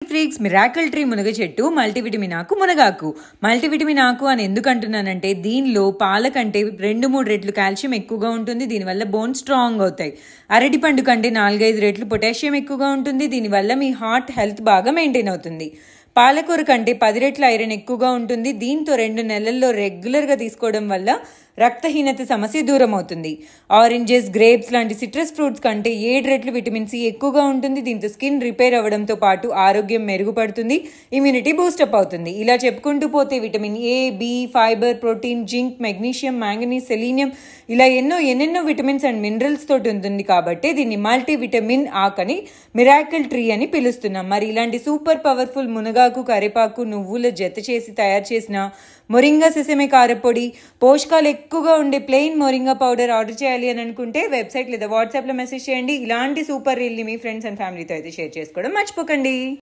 Freaks miracle tree మునగ చెట్టు multivitamin ఆకు మునగాకు. మల్టీవిటమిన్ ఆకు అని ఎందుకు అంటున్నానంటే దీనిలో పాల కంటే 2-3 రెట్లు కాల్షియం ఎక్కువగా ఉంటుంది. దీనివల్ల బోన్స్ స్ట్రాంగ్ అవుతాయి. అరటిపండు కంటే 4-5 రెట్లు పొటాషియం ఎక్కువగా ఉంటుంది. దీనివల్ల మీ హార్ట్ హెల్త్ బాగా మెయింటైన్ అవుతుంది. పాలకూర కంటే 10 రెట్ల ఐరన్ ఎక్కువగా ఉంటుంది. దీంతో 2 నెలల్లో రెగ్యులర్గా తీసుకోవడం వల్ల రక్తహీనత సమస్య దూరం అవుతుంది. ఆరెంజెస్, గ్రేప్స్ లాంటి సిట్రస్ ఫ్రూట్స్ కంటే 7 రెట్లు విటమిన్ సి ఎక్కువగా ఉంటుంది. దీంతో స్కిన్ రిపేర్ అవ్వడంతో పాటు ఆరోగ్యం మెరుగుపడుతుంది, ఇమ్యూనిటీ బూస్టప్ అవుతుంది. ఇలా చెప్పుకుంటూ పోతే vitamin A, B, fibre, protein, zinc, magnesium, manganese, selenium ఇలా ఎన్నెన్నో విటమిన్స్ అండ్ మినరల్స్ తోటి ఉంటుంది. కాబట్టి దీన్ని మల్టీవిటమిన్ ఆకని మిరాకిల్ ట్రీ అని పిలుస్తున్నాం. మరి ఇలాంటి సూపర్ పవర్ఫుల్ మునగాకు, కరివేపాకు, నువ్వుల జత చేసి తయారు చేసిన మొరింగా సెసమే కారపొడి, పోషకాలు ఎక్కువగా ఉండే ప్లెయిన్ మొరింగా పౌడర్ ఆర్డర్ చేయాలి అని అనుకుంటే వెబ్సైట్ లేదా వాట్సాప్లో మెసేజ్ చేయండి. ఇలాంటి సూపర్ రీల్ని మీ ఫ్రెండ్స్ అండ్ ఫ్యామిలీతో అయితే షేర్ చేసుకోవడం మర్చిపోకండి.